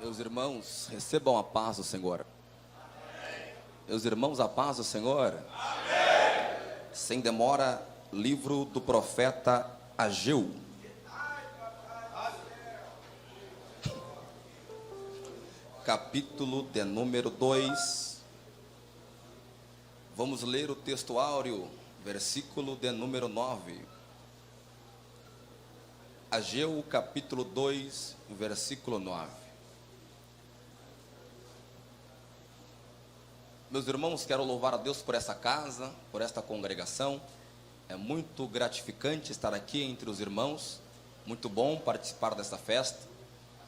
Meus irmãos, recebam a paz do Senhor. Meus irmãos, a paz do Senhor. Amém. Sem demora, livro do profeta Ageu. Capítulo de número 2. Vamos ler o texto áureo, versículo de número 9. Ageu, capítulo 2, versículo 9. Meus irmãos, quero louvar a Deus por essa casa, por esta congregação. É muito gratificante estar aqui entre os irmãos. Muito bom participar dessa festa.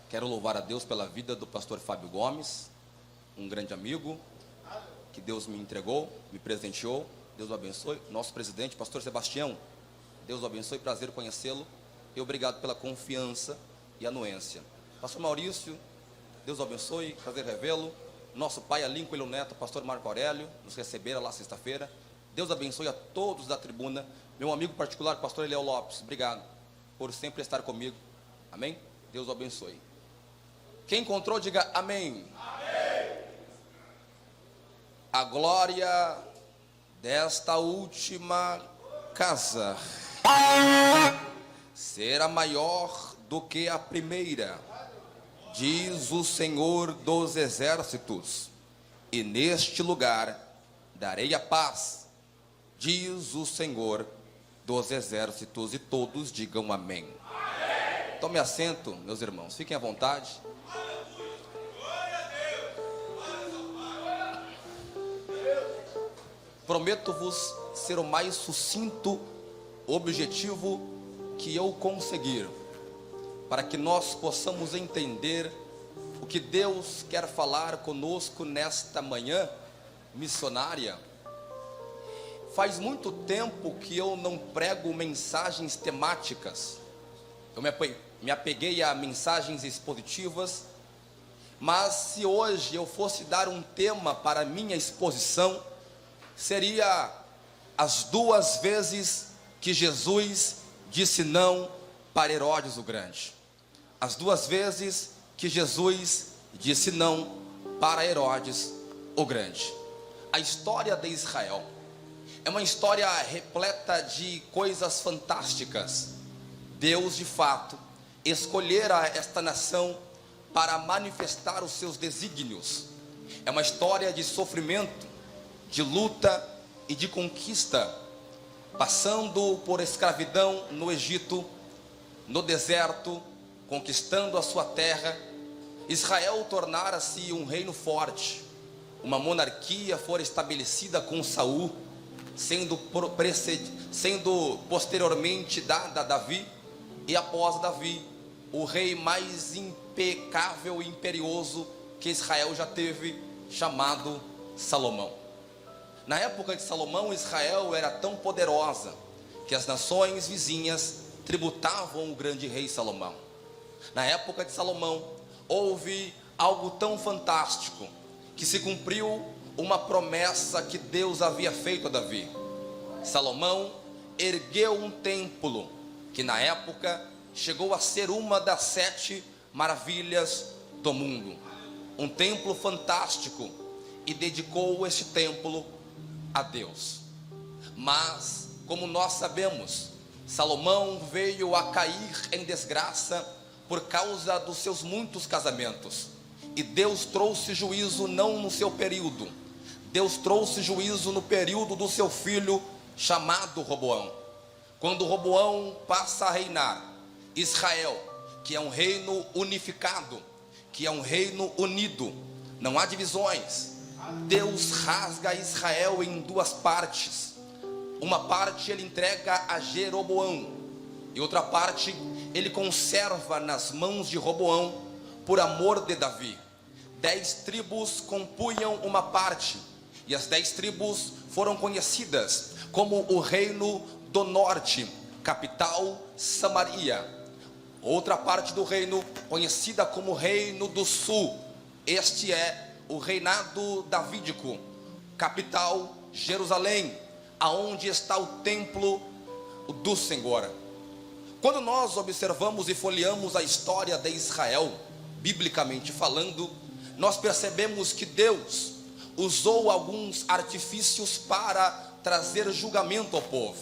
Quero louvar a Deus pela vida do pastor Fábio Gomes, um grande amigo que Deus me entregou, me presenteou. Deus o abençoe. Nosso presidente, pastor Sebastião, Deus o abençoe, prazer conhecê-lo. E obrigado pela confiança e anuência. Pastor Maurício, Deus o abençoe, prazer revê-lo. Nosso pai Alinco e Neto, pastor Marco Aurélio, nos receberam lá sexta-feira. Deus abençoe a todos da tribuna. Meu amigo particular, pastor Eliel Lopes, obrigado por sempre estar comigo. Amém? Deus o abençoe. Quem encontrou, diga amém. Amém. A glória desta última casa será maior do que a primeira, diz o Senhor dos exércitos, e neste lugar darei a paz, diz o Senhor dos exércitos, e todos digam amém. Amém. Tome assento, meus irmãos, fiquem à vontade. Prometo-vos ser o mais sucinto, objetivo que eu conseguir, para que nós possamos entender o que Deus quer falar conosco nesta manhã missionária. Faz muito tempo que eu não prego mensagens temáticas. Eu me apeguei a mensagens expositivas, mas se hoje eu fosse dar um tema para minha exposição, seria as 2 vezes que Jesus disse não para Herodes o Grande. As 2 vezes que Jesus disse não para Herodes o Grande. A história de Israel é uma história repleta de coisas fantásticas. Deus, de fato, escolhera esta nação para manifestar os seus desígnios. É uma história de sofrimento, de luta e de conquista, passando por escravidão no Egito, no deserto, conquistando a sua terra. Israel tornara-se um reino forte, uma monarquia fora estabelecida com Saul, sendo posteriormente dada a Davi, e após Davi, o rei mais impecável e imperioso que Israel já teve, chamado Salomão. Na época de Salomão, Israel era tão poderosa que as nações vizinhas tributavam o grande rei Salomão. Na época de Salomão, houve algo tão fantástico, que se cumpriu uma promessa que Deus havia feito a Davi. Salomão ergueu um templo, que na época chegou a ser uma das 7 maravilhas do mundo. Um templo fantástico, e dedicou este templo a Deus. Mas, como nós sabemos, Salomão veio a cair em desgraça por causa dos seus muitos casamentos, e Deus trouxe juízo não no seu período. Deus trouxe juízo no período do seu filho chamado Roboão. Quando Roboão passa a reinar, Israel, que é um reino unificado, que é um reino unido, não há divisões, Deus rasga Israel em 2 partes. Uma parte ele entrega a Jeroboão, e outra parte ele conserva nas mãos de Roboão, por amor de Davi. 10 tribos compunham uma parte, e as 10 tribos foram conhecidas como o reino do norte, capital Samaria. Outra parte do reino conhecida como reino do sul, este é o reinado davídico, capital Jerusalém, aonde está o templo do Senhor. Quando nós observamos e folheamos a história de Israel, biblicamente falando, nós percebemos que Deus usou alguns artifícios para trazer julgamento ao povo.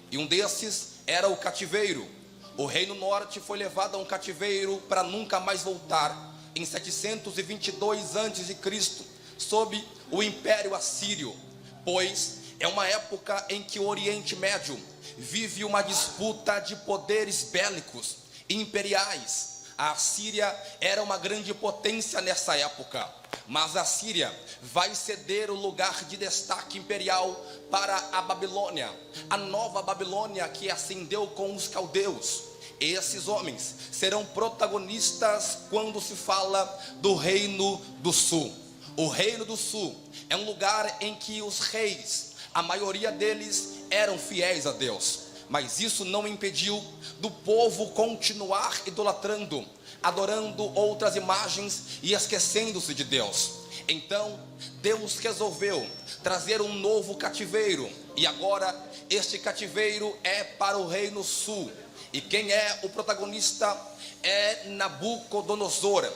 E um desses era o cativeiro. O reino norte foi levado a um cativeiro para nunca mais voltar. Em 722 a.C., sob o Império Assírio, pois é uma época em que o Oriente Médio vive uma disputa de poderes bélicos imperiais. A Assíria era uma grande potência nessa época, mas a Síria vai ceder o lugar de destaque imperial para a Babilônia, a nova Babilônia que ascendeu com os caldeus. Esses homens serão protagonistas quando se fala do Reino do Sul. O Reino do Sul é um lugar em que os reis, a maioria deles eram fiéis a Deus, mas isso não impediu do povo continuar idolatrando, adorando outras imagens e esquecendo-se de Deus. Então Deus resolveu trazer um novo cativeiro, e agora este cativeiro é para o Reino Sul. E quem é o protagonista é Nabucodonosor,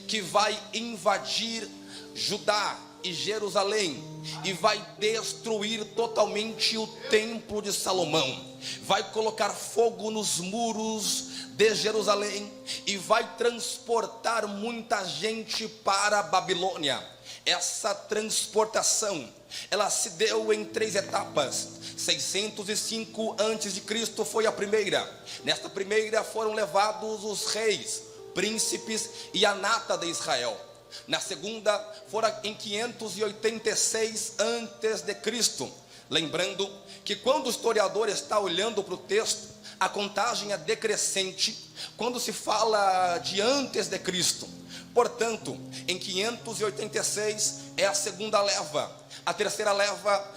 que vai invadir Judá e Jerusalém e vai destruir totalmente o templo de Salomão. Vai colocar fogo nos muros de Jerusalém e vai transportar muita gente para a Babilônia. Essa transportação, ela se deu em 3 etapas. 605 a.C. foi a primeira. Nesta primeira foram levados os reis, príncipes e a nata de Israel. Na segunda foram em 586 a.C. Lembrando que quando o historiador está olhando para o texto, a contagem é decrescente quando se fala de antes de Cristo. Portanto, em 586 é a segunda leva. A terceira leva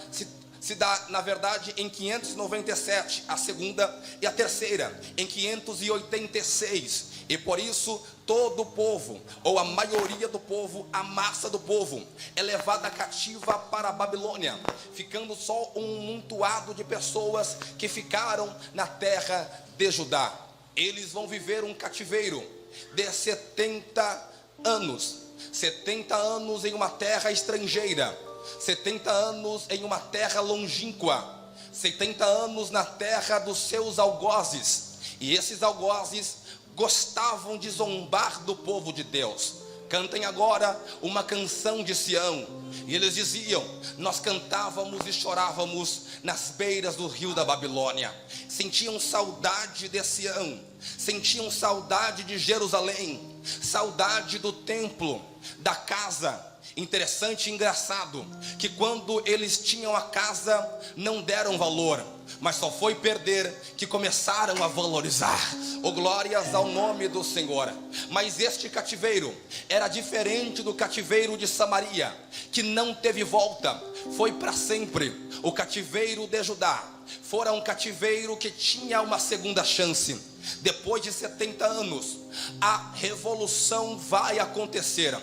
se dá, na verdade, em 597, a segunda, e a terceira em 586. E por isso todo o povo, ou a maioria do povo, a massa do povo, é levada cativa para a Babilônia, ficando só um montoado de pessoas que ficaram na terra de Judá. Eles vão viver um cativeiro de 70 anos. 70 anos em uma terra estrangeira, 70 anos em uma terra longínqua, 70 anos na terra dos seus algozes. E esses algozes gostavam de zombar do povo de Deus. Cantem agora uma canção de Sião. E eles diziam: nós cantávamos e chorávamos nas beiras do rio da Babilônia. Sentiam saudade de Sião, sentiam saudade de Jerusalém, saudade do templo, da casa. Interessante e engraçado que quando eles tinham a casa não deram valor, mas só foi perder que começaram a valorizar. Oh, glórias ao nome do Senhor. Mas este cativeiro era diferente do cativeiro de Samaria, que não teve volta, foi para sempre. O cativeiro de Judá fora um cativeiro que tinha uma segunda chance. Depois de 70 anos, a revolução vai acontecer.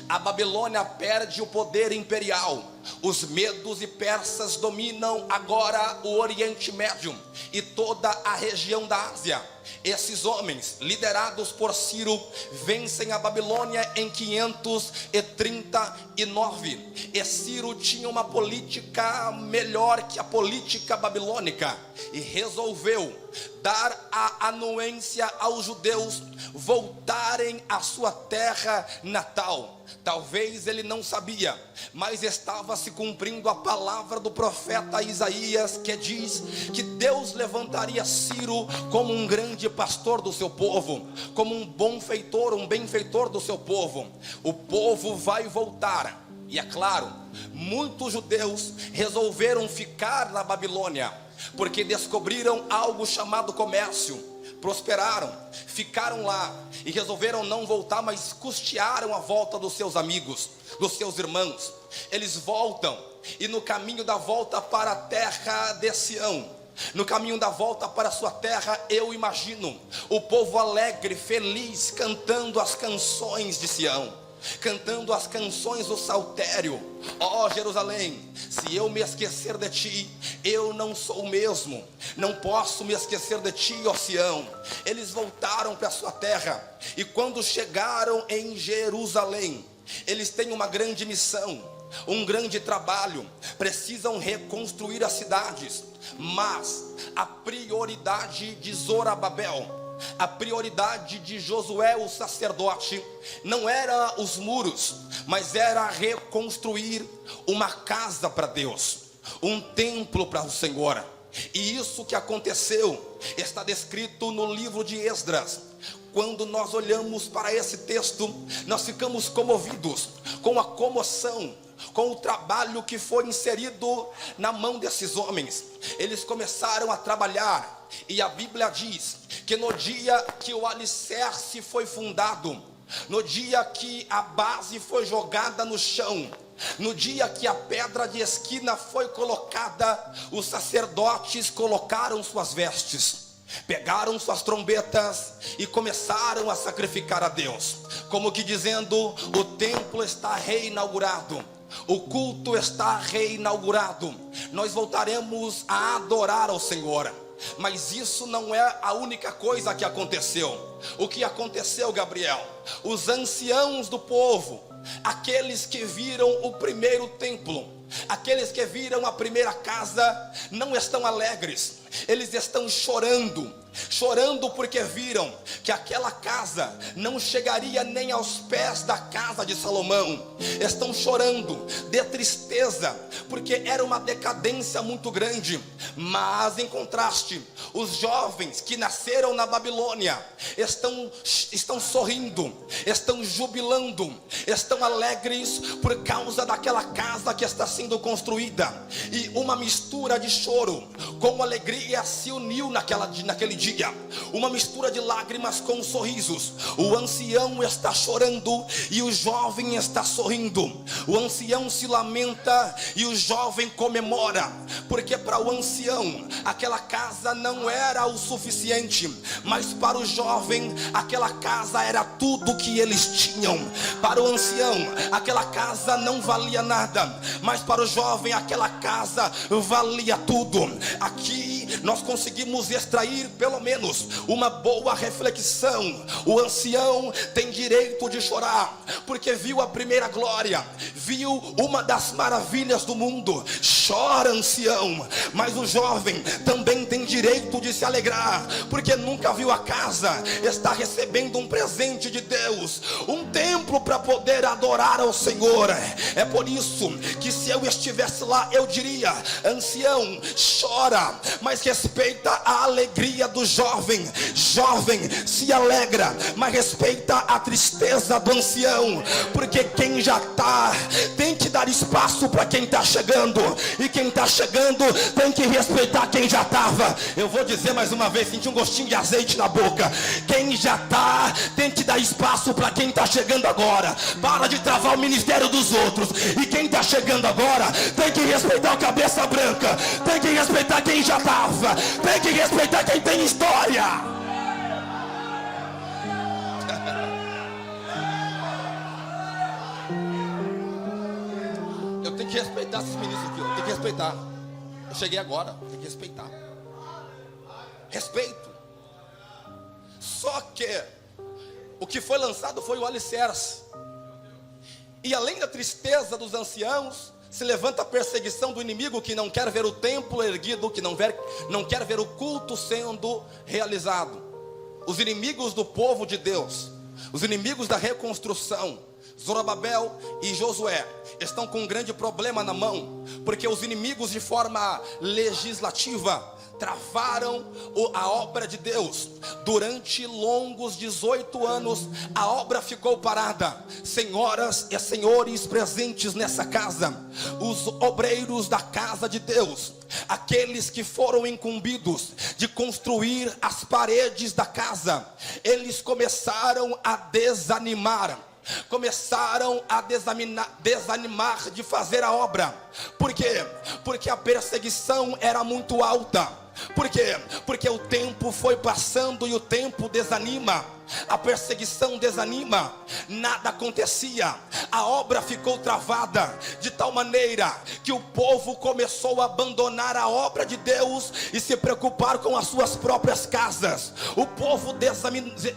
A Babilônia perde o poder imperial. Os medos e persas dominam agora o Oriente Médio e toda a região da Ásia. Esses homens, liderados por Ciro, vencem a Babilônia em 539. E Ciro tinha uma política melhor que a política babilônica e resolveu dar a anuência aos judeus voltarem à sua terra natal. Talvez ele não sabia, mas estava se cumprindo a palavra do profeta Isaías, que diz que Deus levantaria Ciro como um grande pastor do seu povo, como um bom feitor, um benfeitor do seu povo. O povo vai voltar. E é claro, muitos judeus resolveram ficar na Babilônia, porque descobriram algo chamado comércio. Prosperaram, ficaram lá e resolveram não voltar, mas custearam a volta dos seus amigos, dos seus irmãos. Eles voltam, e no caminho da volta para a terra de Sião, no caminho da volta para a sua terra, eu imagino o povo alegre, feliz, cantando as canções de Sião. cantando as canções do saltério. Ó Jerusalém, se eu me esquecer de ti, eu não sou o mesmo. Não posso me esquecer de ti, ó Sião. Eles voltaram para a sua terra, e quando chegaram em Jerusalém, eles têm uma grande missão, um grande trabalho. Precisam reconstruir as cidades. Mas a prioridade de Zorobabel, a prioridade de Josué, o sacerdote, não era os muros, mas era reconstruir uma casa para Deus, um templo para o Senhor. E isso que aconteceu está descrito no livro de Esdras. Quando nós olhamos para esse texto, nós ficamos comovidos com a comoção, com o trabalho que foi inserido na mão desses homens. Eles começaram a trabalhar, e a Bíblia diz que no dia que o alicerce foi fundado, no dia que a base foi jogada no chão, no dia que a pedra de esquina foi colocada, os sacerdotes colocaram suas vestes, pegaram suas trombetas e começaram a sacrificar a Deus, como que dizendo: o templo está reinaugurado, o culto está reinaugurado, nós voltaremos a adorar ao Senhor. Mas isso não é a única coisa que aconteceu. O que aconteceu, Gabriel? Os anciãos do povo, aqueles que viram o primeiro templo, aqueles que viram a primeira casa, não estão alegres. Eles estão chorando porque viram que aquela casa não chegaria nem aos pés da casa de Salomão. Estão chorando de tristeza, porque era uma decadência muito grande. Mas em contraste, os jovens que nasceram na Babilônia estão sorrindo, estão jubilando, estão alegres por causa daquela casa que está sendo construída. E uma mistura de choro com alegria se uniu naquele dia. Uma mistura de lágrimas com sorrisos. O ancião está chorando e o jovem está sorrindo. O ancião se lamenta e o jovem comemora, porque para o ancião aquela casa não era o suficiente, mas para o jovem aquela casa era tudo que eles tinham. Para o ancião aquela casa não valia nada, mas para o jovem aquela casa valia tudo. Aqui nós conseguimos extrair pelo menos uma boa reflexão. O ancião tem direito de chorar, porque viu a primeira glória, viu uma das maravilhas do mundo. Chora, ancião. Mas o jovem também tem direito de se alegrar, porque nunca viu a casa, está recebendo um presente de Deus, um templo para poder adorar ao Senhor. É por isso que se eu estivesse lá, eu diria: ancião, chora, mas respeita a alegria do jovem. Jovem, se alegra, mas respeita a tristeza do ancião, porque quem já está tem que dar espaço para quem está chegando, e quem está chegando tem que respeitar quem já estava. Eu vou dizer mais uma vez, senti um gostinho de azeite na boca. Quem já está tem que dar espaço para quem está chegando agora. Para de travar o ministério dos outros. E quem está chegando agora tem que respeitar o cabeça branca, tem que respeitar quem já estava, tem que respeitar quem tem história. Eu tenho que respeitar esses ministros aqui, eu tenho que respeitar. Eu cheguei agora, eu tenho que respeitar. Respeito. Só que o que foi lançado foi o alicerce. E além da tristeza dos anciãos, se levanta a perseguição do inimigo, que não quer ver o templo erguido, que não quer ver o culto sendo realizado. Os inimigos do povo de Deus, os inimigos da reconstrução, Zorobabel e Josué, estão com um grande problema na mão, porque os inimigos, de forma legislativa, travaram a obra de Deus. Durante longos 18 anos a obra ficou parada. Senhoras e senhores presentes nessa casa, os obreiros da casa de Deus, aqueles que foram incumbidos de construir as paredes da casa, eles começaram a desanimar. Começaram a desanimar de fazer a obra. Por quê? Porque a perseguição era muito alta. Por quê? Porque o tempo foi passando e o tempo desanima. a perseguição desanima, nada acontecia, a obra ficou travada, de tal maneira que o povo começou a abandonar a obra de Deus e se preocupar com as suas próprias casas. O povo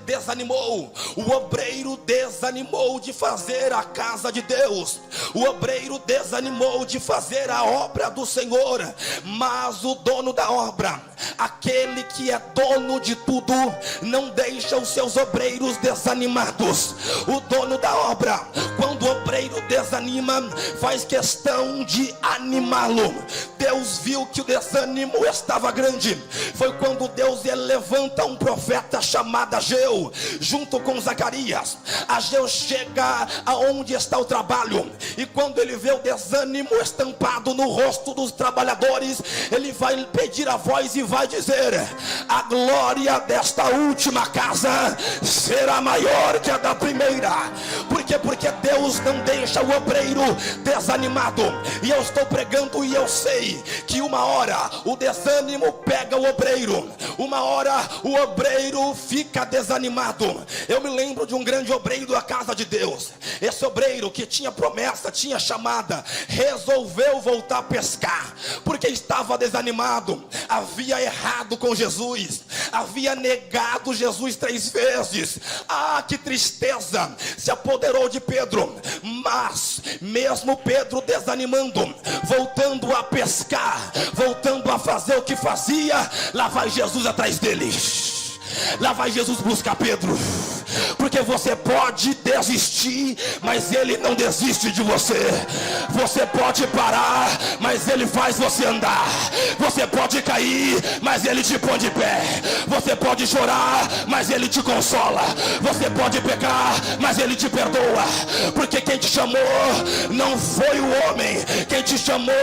desanimou, o obreiro desanimou de fazer a casa de Deus, o obreiro desanimou de fazer a obra do Senhor. Mas o dono da obra, aquele que é dono de tudo, não deixa os seus obreiros desanimados. O dono da obra, quando o obreiro desanima, faz questão de animá-lo. Deus viu que o desânimo estava grande. Foi quando Deus levanta um profeta chamado Ageu, junto com Zacarias. Ageu chega aonde está o trabalho, e quando ele vê o desânimo estampado no rosto dos trabalhadores, ele vai pedir a voz e vai dizer: a glória desta última casa será maior que a da primeira. Por quê? Porque Deus não deixa o obreiro desanimado. E eu estou pregando e eu sei que uma hora o desânimo pega o obreiro, uma hora o obreiro fica desanimado. Eu me lembro de um grande obreiro da casa de Deus. Esse obreiro que tinha promessa, tinha chamada, resolveu voltar a pescar, porque estava desanimado. Havia errado com Jesus, havia negado Jesus 3 vezes. Ah, que tristeza se apoderou de Pedro. Mas mesmo Pedro desanimando, voltando a pescar, voltando a fazer o que fazia, lá vai Jesus atrás dele. Lá vai Jesus buscar Pedro. Porque você pode desistir, mas ele não desiste de você. Você pode parar, mas ele faz você andar. Você pode cair, mas ele te põe de pé. Você pode chorar, mas ele te consola. Você pode pecar, mas ele te perdoa. Porque quem te chamou não foi o homem, quem te chamou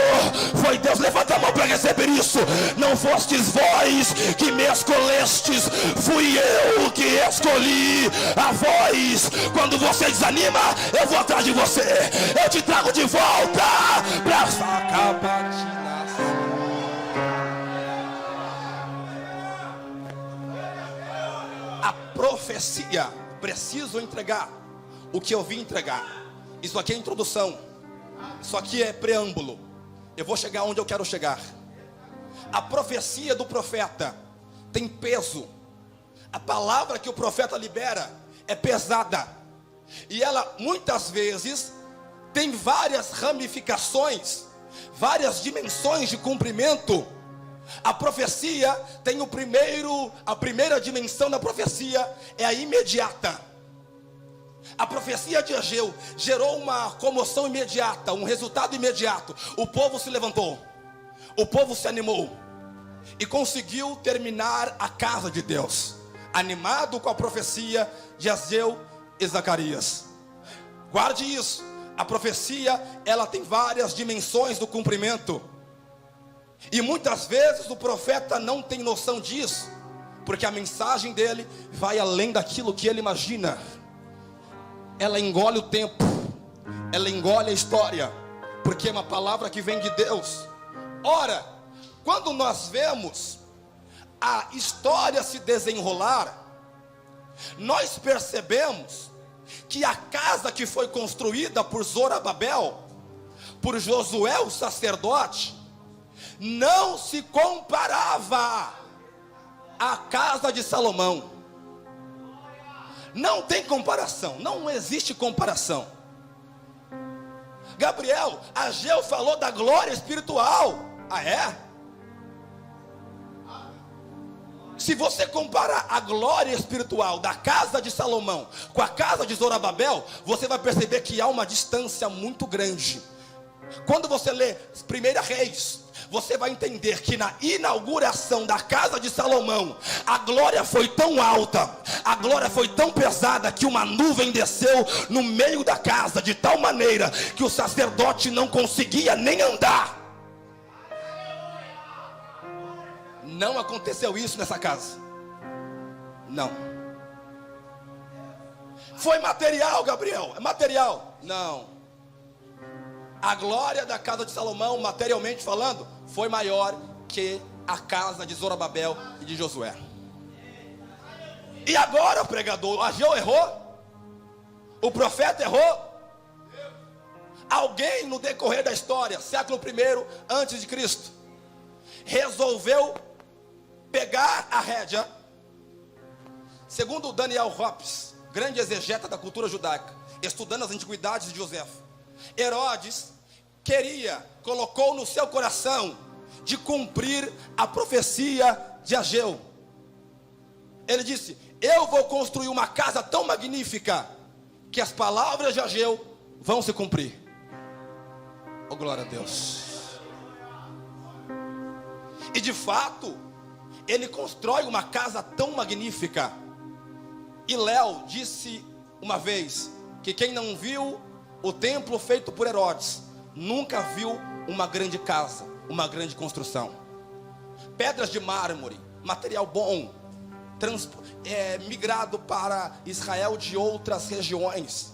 foi Deus. Levanta a mão para receber isso. Não fostes vós que me escolhestes, fui eu que escolhi a voz. Quando você desanima, eu vou atrás de você, eu te trago de volta para a profecia. Preciso entregar o que eu vim entregar. Isso aqui é introdução, isso aqui é preâmbulo. Eu vou chegar onde eu quero chegar. A profecia do profeta tem peso. A palavra que o profeta libera é pesada, e ela muitas vezes tem várias ramificações, várias dimensões de cumprimento. A profecia tem a primeira dimensão da profecia é a imediata. A profecia de Ageu gerou uma comoção imediata, um resultado imediato. O povo se levantou, o povo se animou e conseguiu terminar a casa de Deus, animado com a profecia de Ageu e Zacarias. Guarde isso. A profecia, ela tem várias dimensões do cumprimento, e muitas vezes o profeta não tem noção disso, porque a mensagem dele vai além daquilo que ele imagina. Ela engole o tempo, ela engole a história, porque é uma palavra que vem de Deus. Ora, quando nós vemos a história se desenrolar, nós percebemos que a casa que foi construída por Zorobabel, por Josué o sacerdote, não se comparava à casa de Salomão. Não tem comparação, não existe comparação. Gabriel, Ageu falou da glória espiritual. Ah, é? Se você comparar a glória espiritual da casa de Salomão com a casa de Zorobabel, você vai perceber que há uma distância muito grande. Quando você lê 1 Reis, você vai entender que na inauguração da casa de Salomão, a glória foi tão alta, a glória foi tão pesada, que uma nuvem desceu no meio da casa, de tal maneira que o sacerdote não conseguia nem andar. Não aconteceu isso nessa casa. Não. Foi material, Gabriel? É material? Não. A glória da casa de Salomão, materialmente falando, foi maior que a casa de Zorobabel e de Josué. E agora, pregador, Ageu errou? O profeta errou? Alguém no decorrer da história, século I antes de Cristo, resolveu pegar a rédea. Segundo Daniel Hopes, grande exegeta da cultura judaica, estudando as antiguidades de José, Herodes colocou no seu coração de cumprir a profecia de Ageu. Ele disse: eu vou construir uma casa tão magnífica que as palavras de Ageu vão se cumprir. Oh, glória a Deus. E de fato, ele constrói uma casa tão magnífica. E Léo disse uma vez que quem não viu o templo feito por Herodes nunca viu uma grande casa, uma grande construção. Pedras de mármore, material bom, migrado para Israel de outras regiões.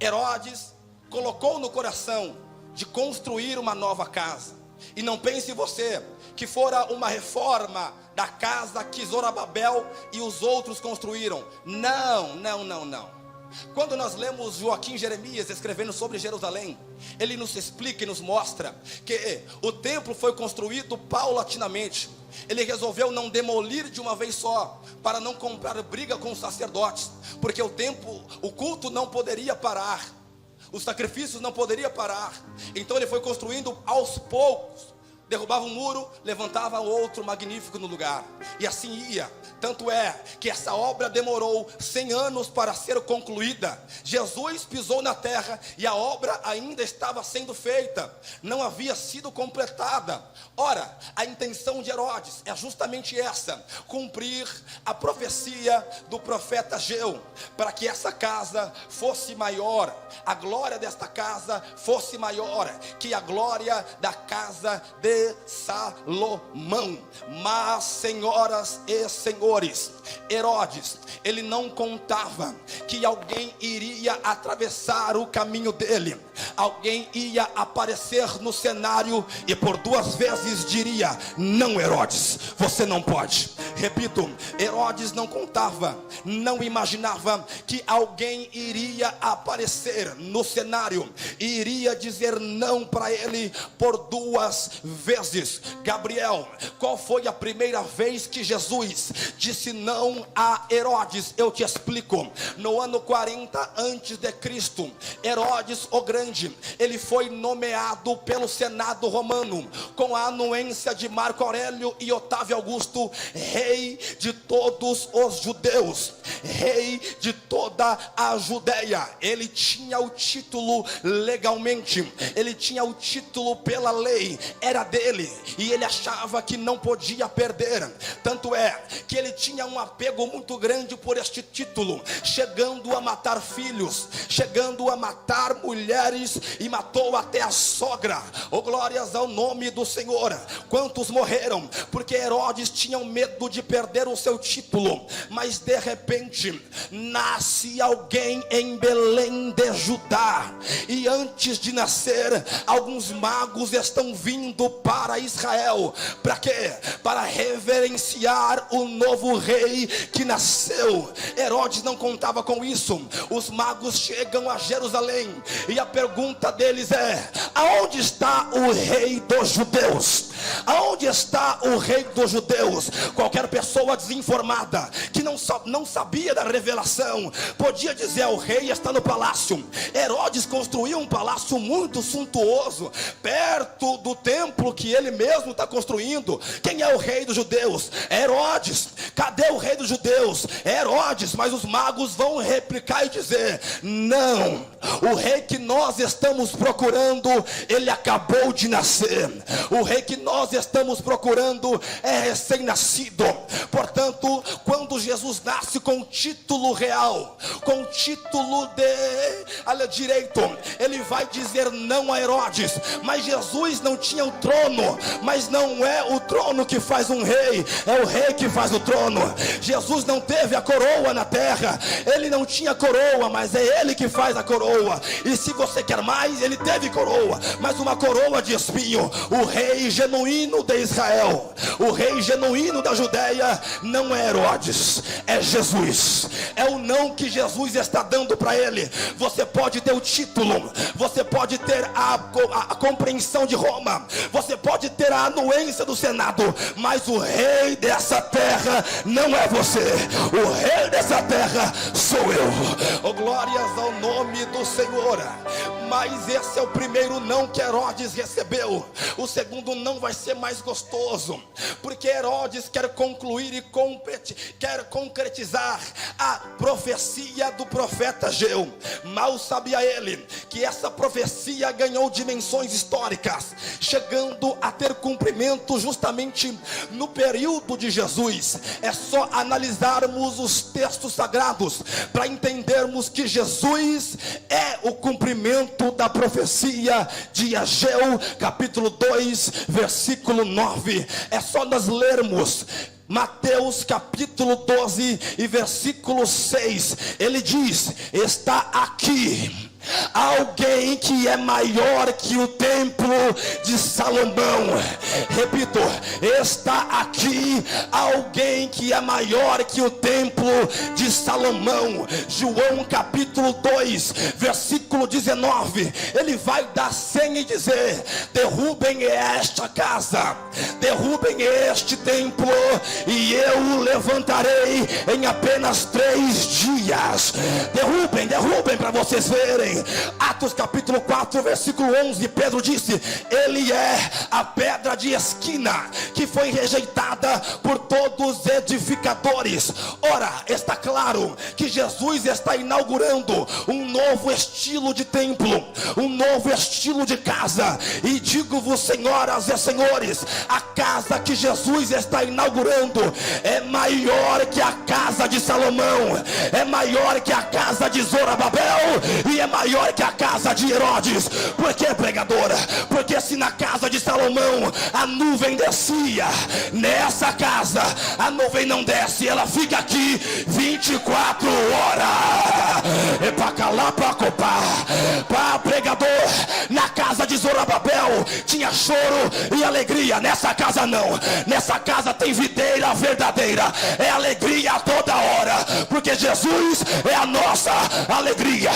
Herodes colocou no coração de construir uma nova casa. E não pense você que fora uma reforma da casa que Zorobabel e os outros construíram. Não. Quando nós lemos Joaquim Jeremias escrevendo sobre Jerusalém, ele nos explica e nos mostra que o templo foi construído paulatinamente. Ele resolveu não demolir de uma vez só, para não comprar briga com os sacerdotes, porque o culto não poderia parar, os sacrifícios não poderiam parar. Então ele foi construindo aos poucos. Derrubava um muro, levantava outro magnífico no lugar, e assim ia. Tanto é que essa obra demorou 100 anos para ser concluída. Jesus pisou na terra e a obra ainda estava sendo feita, não havia sido completada. Ora, a intenção de Herodes é justamente essa: cumprir a profecia do profeta Ageu, para que essa casa fosse maior, a glória desta casa fosse maior que a glória da casa de Salomão. Mas, senhoras e senhores, Herodes, ele não contava que alguém iria atravessar o caminho dele. Alguém ia aparecer no cenário e por 2 vezes diria: não, Herodes, você não pode. Repito, Herodes não contava, não imaginava que alguém iria aparecer no cenário e iria dizer não para ele por 2 vezes. Gabriel, qual foi a primeira vez que Jesus disse não a Herodes? Eu te explico. No ano 40 antes de Cristo, Herodes o Grande, ele foi nomeado pelo Senado romano, com a anuência de Marco Aurélio e Otávio Augusto, rei de todos os judeus, rei de toda a Judeia. Ele tinha o título legalmente, ele tinha o título pela lei, era dele, e ele achava que não podia perder. Tanto é que ele tinha um apego muito grande por este título, chegando a matar filhos, chegando a matar mulheres, e matou até a sogra. Oh, glórias ao nome do Senhor. Quantos morreram porque Herodes tinha medo de perder o seu título? Mas de repente nasce alguém em Belém de Judá, e antes de nascer, alguns magos estão vindo para Israel. Para quê? Para reverenciar o novo rei que nasceu. Herodes não contava com isso. Os magos chegam a Jerusalém e a pergunta deles é: aonde está o rei dos judeus? Aonde está o rei dos judeus? Qualquer pessoa desinformada, que não sabia da revelação, podia dizer: o rei está no palácio. Herodes construiu um palácio muito suntuoso, perto do templo que ele mesmo está construindo. Quem é o rei dos judeus? É Herodes. Cadê o rei dos judeus? É Herodes. Mas os magos vão replicar e dizer: não, o rei que nós estamos procurando, ele acabou de nascer. O rei que nós estamos procurando é recém-nascido. Portanto, quando Jesus nasce com título real, com título de direito, ele vai dizer não a Herodes. Mas Jesus não tinha o trono, mas não é o trono que faz um rei, é o rei que faz o trono. Jesus não teve a coroa na terra, ele não tinha coroa, mas é ele que faz a coroa. coroa. E se você quer mais, ele teve coroa, mas uma coroa de espinho. O rei genuíno de Israel, o rei genuíno da Judeia, não é Herodes, é Jesus. É o não que Jesus está dando para ele. Você pode ter o título, você pode ter a compreensão de Roma, você pode ter a anuência do Senado, mas o rei dessa terra não é você. O rei dessa terra sou eu. Oh, glórias ao nome do Senhor. Mas esse é o primeiro não que Herodes recebeu. O segundo não vai ser mais gostoso, porque Herodes quer concluir e quer concretizar a profecia do profeta Ageu. Mal sabia ele que essa profecia ganhou dimensões históricas, chegando a ter cumprimento justamente no período de Jesus. É só analisarmos os textos sagrados para entendermos que Jesus é o cumprimento da profecia de Ageu, capítulo 2, versículo 9. É só nós lermos Mateus capítulo 12 e versículo 6. Ele diz: está aqui alguém que é maior que o templo de Salomão. Repito, está aqui alguém que é maior que o templo de Salomão. João capítulo 2, versículo 19. Ele vai dar senha e dizer: derrubem esta casa, derrubem este templo, e eu o levantarei em apenas 3 dias. Derrubem para vocês verem. Atos capítulo 4, versículo 11. Pedro disse: ele é a pedra de esquina que foi rejeitada por todos os edificadores. Ora, está claro que Jesus está inaugurando um novo estilo de templo, um novo estilo de casa. E digo-vos, senhoras e senhores, a casa que Jesus está inaugurando é maior que a casa de Salomão, é maior que a casa de Zorobabel, e é maior que a casa de Herodes. Por que, pregadora? Porque se na casa de Salomão a nuvem descia, nessa casa a nuvem não desce, ela fica aqui 24 horas. É pra calar, pra copar. Pá, pregador, na casa de Zorobabel tinha choro e alegria, nessa casa não. Nessa casa tem videira verdadeira, é alegria a toda hora, porque Jesus é a nossa alegria.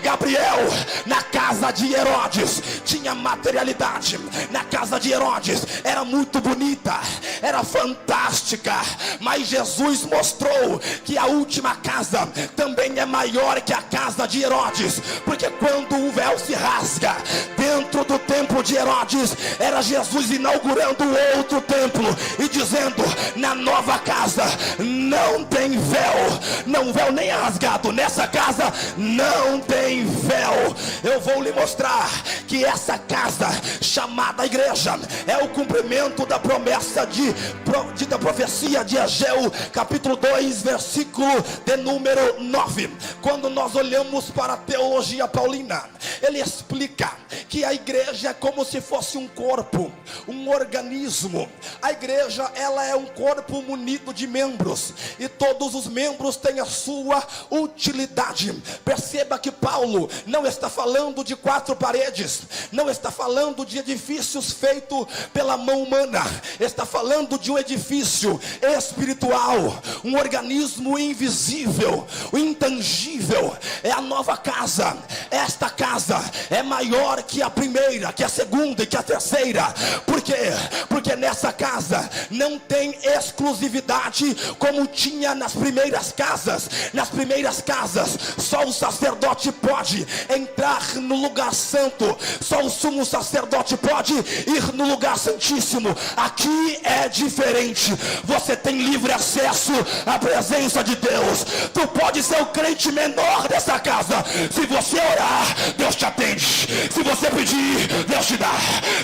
Gabriel, na casa de Herodes tinha materialidade, na casa de Herodes era muito bonita, era fantástica, mas Jesus mostrou que a última casa também é maior que a casa de Herodes, porque quando o véu se rasga dentro do templo de Herodes, era Jesus inaugurando outro templo e dizendo: na nova casa não tem véu, não véu nem rasgado, nessa casa não tem véu. Eu vou lhe mostrar que essa casa chamada igreja é o cumprimento da promessa da profecia de Ageu, capítulo 2, versículo de número 9. Quando nós olhamos para a teologia paulina, ele explica que a igreja é como se fosse um corpo, um organismo. A igreja, ela é um corpo munido de membros, e todos os membros têm a sua utilidade. Perceba que Paulo não está falando de 4 paredes, não está falando de edifícios feitos pela mão humana, está falando de um edifício espiritual, um organismo invisível, o intangível. É a nova casa. Esta casa é maior que a primeira, que a segunda e que a terceira. Por quê? Porque nessa casa não tem exclusividade como tinha nas primeiras casas. Nas primeiras casas só o sacerdote pode entrar no lugar santo, só o sumo sacerdote pode ir no lugar santíssimo. Aqui é diferente, você tem livre acesso à presença de Deus. Tu pode ser o crente menor dessa casa, se você orar, Deus te atende, se você pedir, Deus te dá,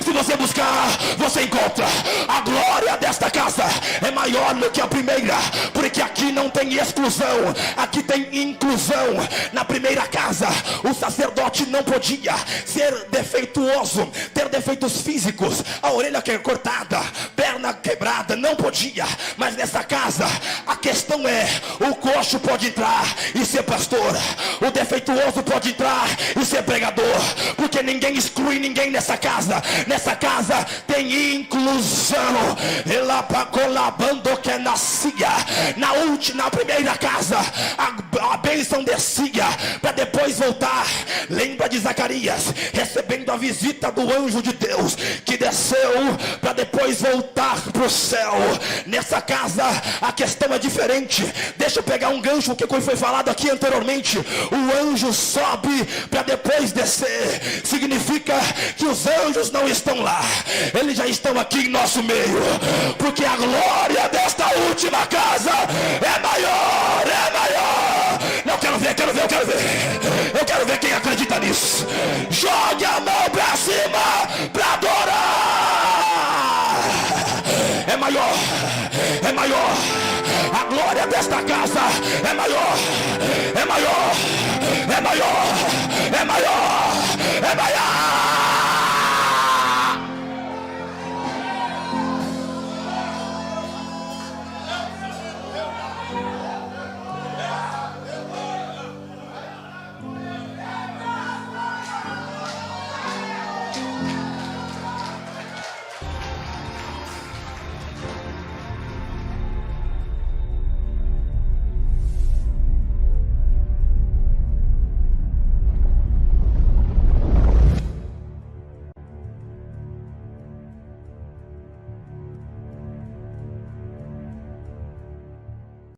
se você buscar, você encontra. A glória desta casa é maior do que a primeira, porque aqui não tem exclusão, aqui tem inclusão. Na primeira casa o sacerdote não podia ser defeituoso, ter defeitos físicos, a orelha cortada, perna quebrada, não podia podia, mas nessa casa a questão é: o coxo pode entrar e ser pastor, o defeituoso pode entrar e ser pregador, porque ninguém exclui ninguém nessa casa. Nessa casa tem inclusão. Ela colabando que nascia na primeira casa, a bênção descia para depois voltar. Lembra de Zacarias recebendo a visita do anjo de Deus que desceu para depois voltar para o céu. Nessa casa a questão é diferente. Deixa eu pegar um gancho que foi falado aqui anteriormente. O anjo sobe para depois descer. Significa que os anjos não estão lá, eles já estão aqui em nosso meio, porque a glória desta última casa é maior, é maior. Não, quero ver, eu quero ver quem acredita nisso. Jogue a mão para cima para adorar. É maior, é maior. A glória desta casa é maior, é maior, é maior, é maior, é maior.